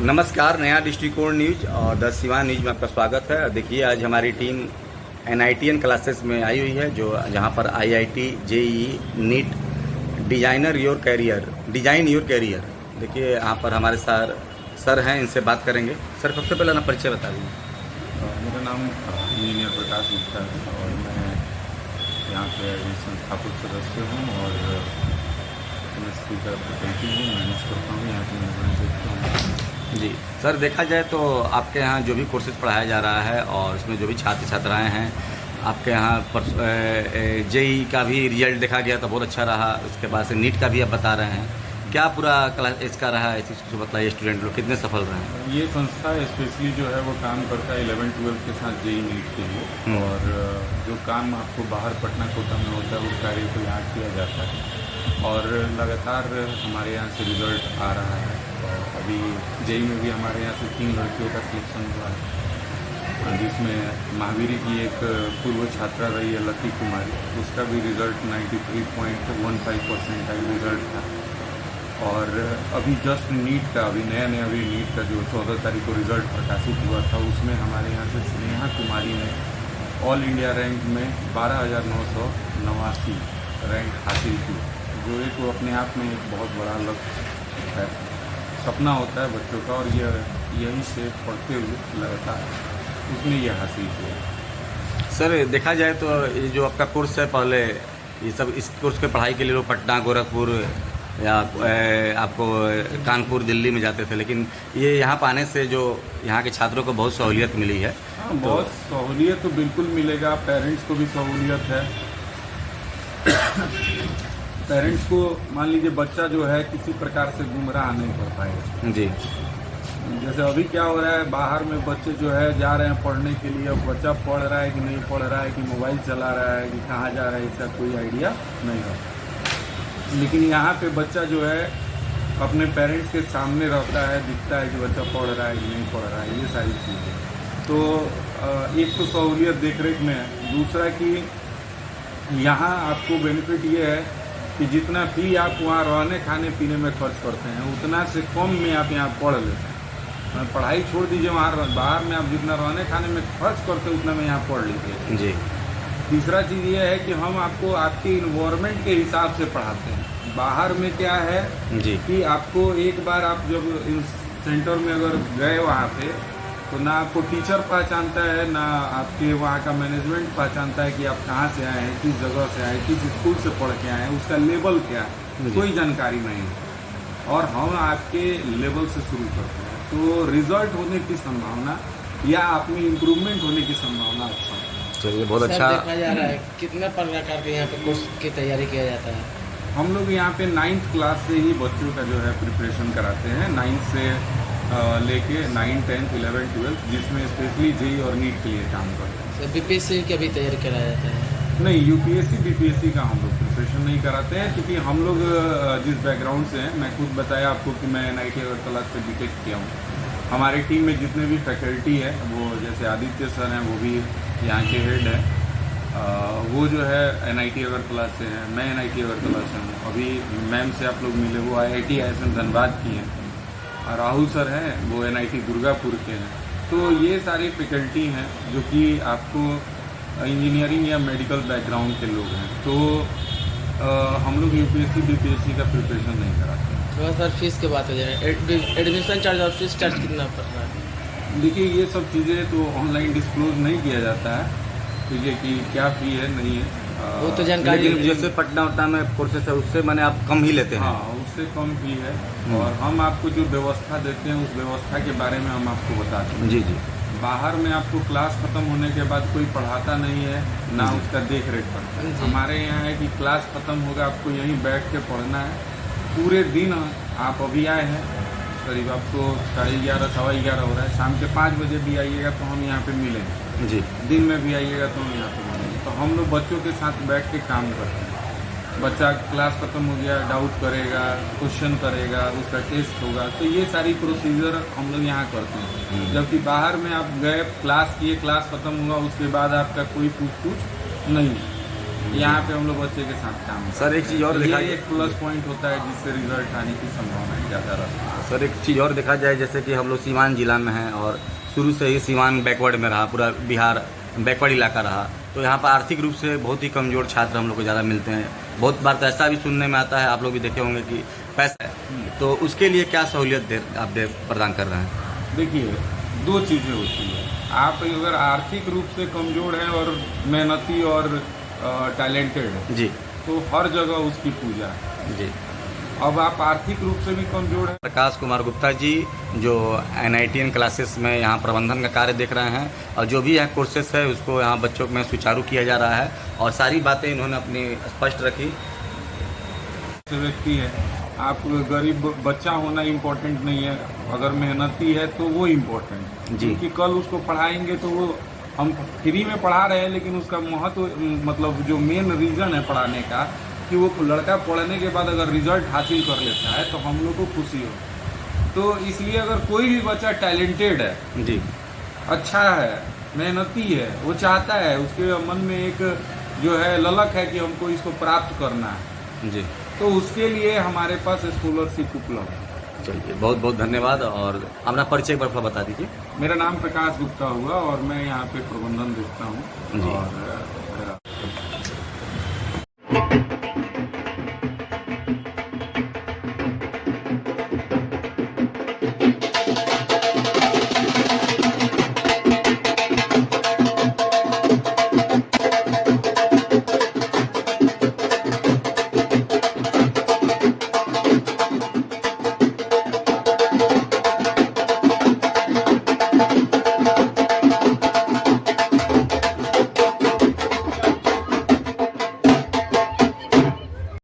नमस्कार, नया दृष्टिकोण न्यूज और द सिवान न्यूज में आपका स्वागत है। देखिए, आज हमारी टीम NITN क्लासेस में आई हुई है, जो जहां पर IIT, JEE, NEET, design your career. देखिए, यहाँ पर हमारे सर हैं, इनसे बात करेंगे। सर, सबसे पहले अपना परिचय बता दीजिए। मेरा नाम इंजीनियर प्रकाश गुप्ता है और मैं यहाँ पे संस्थापक सदस्य हूँ और स्पीकर फैकल्टी हूँ, मैनेज करता हूँ, यहाँ की मैनेजमेंट देखता हूँ। जी सर, देखा जाए तो आपके यहाँ जो भी कोर्सेज पढ़ाया जा रहा है और इसमें जो भी छात्र छात्राएं हैं, आपके यहाँ JEE का भी रिजल्ट देखा गया तो बहुत अच्छा रहा। उसके बाद से नीट का भी आप बता रहे हैं। क्या पूरा क्लास इसका रहा है, इसको बताइए, स्टूडेंट लोग कितने सफल रहे हैं? ये संस्था स्पेशली जो है वो काम करता है 11-12 के साथ JEE नीट के लिए, और जो काम आपको बाहर पटना कोटा में होता है उस कार्य को यहाँ किया जाता है और लगातार हमारे यहाँ से रिजल्ट आ रहा है। और अभी JEE में भी हमारे यहाँ से 3 लड़कियों का सिलेक्शन हुआ है, जिसमें महावीरी की एक पूर्व छात्रा रही है लकी कुमारी, उसका भी रिज़ल्ट 93.15% रिज़ल्ट था। और अभी जस्ट नीट का अभी नया नीट का जो 14 तारीख को रिज़ल्ट प्रकाशित हुआ था, उसमें हमारे यहाँ से स्नेहा कुमारी ने ऑल इंडिया रैंक में 12,989 रैंक हासिल की, जो एक वो अपने आप में एक बहुत बड़ा लक्ष्य है, सपना होता है बच्चों का, और यहीं से पढ़ते हुए लगातार उसने ये हासिल किया। सर, देखा जाए तो ये जो आपका कोर्स है, पहले ये सब इस कोर्स के पढ़ाई के लिए लोग पटना, गोरखपुर या आपको कानपुर, दिल्ली में जाते थे, लेकिन ये यहाँ पर आने से जो यहाँ के छात्रों को बहुत सहूलियत मिली है। हाँ, बहुत सहूलियत तो बिल्कुल मिलेगा। पेरेंट्स को भी सहूलियत है। पेरेंट्स को मान लीजिए बच्चा जो है किसी प्रकार से गुमराह नहीं कर पाएगा। जी, जैसे अभी क्या हो रहा है, बाहर में बच्चे जो है जा रहे हैं पढ़ने के लिए, अब बच्चा पढ़ रहा है कि नहीं पढ़ रहा है, कि मोबाइल चला रहा है, कि कहाँ जा रहा है, इसका कोई आइडिया नहीं है। लेकिन यहाँ पे बच्चा जो है अपने पेरेंट्स के सामने रहता है, दिखता है कि बच्चा पढ़ रहा है कि नहीं पढ़ रहा है, ये सारी चीज़ें। तो एक तो सहूलियत देख रेख में है, दूसरा कि यहाँ आपको बेनिफिट ये है कि जितना फी आप वहाँ रहने खाने पीने में खर्च करते हैं, उतना से कम में आप यहाँ पढ़ लेते हैं। पढ़ाई छोड़ दीजिए, वहाँ बाहर में आप जितना रहने खाने में खर्च करते हैं उतना में यहाँ पढ़ लीजिए। जी। तीसरा चीज़ ये है कि हम आपको आपके इन्वायरमेंट के हिसाब से पढ़ाते हैं। बाहर में क्या है जी कि आपको एक बार आप जब इस सेंटर में अगर गए वहाँ पे, तो ना आपको टीचर पहचानता है, ना आपके वहाँ का मैनेजमेंट पहचानता है कि आप कहाँ से आए हैं, किस जगह से आए हैं, किस स्कूल से पढ़ के आए हैं, उसका लेवल क्या है, कोई जानकारी नहीं है। और हम आपके लेवल से शुरू करते हैं, तो रिजल्ट होने की संभावना या अपनी इम्प्रूवमेंट होने की संभावना अच्छा है। चलिए, बहुत अच्छा। देखा जा रहा है कितना प्रकार के यहाँ पे कोर्स की तैयारी किया जाता है? हम लोग यहाँ पे 9th क्लास से ही बच्चों का जो है प्रिपरेशन कराते हैं, 9th से लेके 9, 10, 11, 12, जिसमें स्पेशली JEE और नीट के लिए काम करते हैं। BPSC की भी तैयारी कराया जाता है? नहीं, UPSC BPSC का हम लोग प्रिपरेशन नहीं कराते हैं, क्योंकि हम लोग जिस बैकग्राउंड से हैं, मैं खुद बताया आपको कि मैं NIT अगरतला से BTech किया हूँ। हमारी टीम में जितने भी फैकल्टी है, वो जैसे आदित्य सर हैं, वो भी यहाँ के हेड हैं, वो जो है NIT अगरतला से हैं, मैं NIT अगरतला से हूँ। अभी मैम से आप लोग मिले, वो IIT ISM धनबाद की हैं, और राहुल सर हैं, वो NIT दुर्गापुर के हैं। तो ये सारी फैकल्टी हैं जो कि आपको इंजीनियरिंग या मेडिकल बैकग्राउंड के लोग हैं। तो हम लोग UPSC BPSC का प्रिपरेशन नहीं कराते। तो सर, फीस की बात हो जाए, एडमिशन चार्ज और फीस चार्ज कितना पड़ रहा है? देखिए, ये सब चीज़ें तो ऑनलाइन डिस्क्लोज नहीं किया जाता है, ठीक है, कि क्या फ़ी है नहीं है, वो तो जानकारी। जैसे पटना उटना में कोर्सेस है, उससे मैंने आप कम ही लेते हैं। हाँ, उससे कम फ़ी है, और हम आपको जो व्यवस्था देते हैं उस व्यवस्था के बारे में हम आपको बताते हैं। जी जी। बाहर में आपको क्लास खत्म होने के बाद कोई पढ़ाता नहीं है, ना उसका देख रेख करता है। जी। हमारे यहाँ है कि क्लास खत्म होगा, आपको यहीं बैठ के पढ़ना है पूरे दिन। आप अभी आए हैं, करीब आपको 11:30 11:15 हो रहा है, शाम के 5 बजे भी आइएगा तो हम यहाँ पे मिलेंगे, जी दिन में भी आइएगा तो हम यहाँ पे मिलेंगे। तो हम लोग बच्चों के साथ बैठ के काम करते हैं। बच्चा क्लास खत्म हो गया, डाउट करेगा, क्वेश्चन करेगा, उसका टेस्ट होगा, तो ये सारी प्रोसीजर हम लोग यहाँ करते हैं। जबकि बाहर में आप गए, क्लास किए, क्लास खत्म हुआ, उसके बाद आपका कोई पूछ नहीं। यहाँ पे हम लोग बच्चे के साथ काम करते हैं। सर, एक चीज़ और देखा ये एक प्लस पॉइंट होता है जिससे रिजल्ट आने की संभावना ज़्यादा रहती है। सर, एक चीज़ और देखा जाए, जैसे कि हम लोग सीवान जिला में हैं और शुरू से ही सीवान बैकवर्ड में रहा, पूरा बिहार बैकवर्ड इलाका रहा, तो यहाँ पर आर्थिक रूप से बहुत ही कमज़ोर छात्र हम लोग को ज़्यादा मिलते हैं। बहुत बार तो ऐसा भी सुनने में आता है, आप लोग भी देखे होंगे कि पैसा है, तो उसके लिए क्या सहूलियत आप प्रदान कर रहे हैं? देखिए, 2 चीज़ें होती है। आप अगर आर्थिक रूप से कमज़ोर हैं और मेहनती और टैलेंटेड है, जी तो हर जगह उसकी पूजा है। जी। अब आप आर्थिक रूप से भी कमज़ोर हैं। प्रकाश कुमार गुप्ता जी जो NITN क्लासेस में यहाँ प्रबंधन का कार्य देख रहे हैं, और जो भी यहाँ कोर्सेस है उसको यहाँ बच्चों में सुचारू किया जा रहा है, और सारी बातें इन्होंने अपनी स्पष्ट रखी। व्यक्ति है, आप गरीब बच्चा होना इम्पोर्टेंट नहीं है, अगर मेहनती है तो वो इम्पोर्टेंट जी। क्योंकि कल उसको पढ़ाएंगे तो वो, हम फ्री में पढ़ा रहे हैं लेकिन उसका महत्व, मतलब जो मेन रीज़न है पढ़ाने का, कि वो लड़का पढ़ने के बाद अगर रिजल्ट हासिल कर लेता है तो हम लोग को खुशी हो। तो इसलिए अगर कोई भी बच्चा टैलेंटेड है, जी अच्छा है, मेहनती है, वो चाहता है, उसके मन में एक जो है ललक है कि हमको इसको प्राप्त करना है, जी, तो उसके लिए हमारे पास स्कॉलरशिप उपलब्ध है। चलिए, बहुत बहुत धन्यवाद। और अपना परिचय एक बार बता दीजिए। मेरा नाम प्रकाश गुप्ता हुआ और मैं यहाँ पे प्रबंधन देखता हूँ जी। और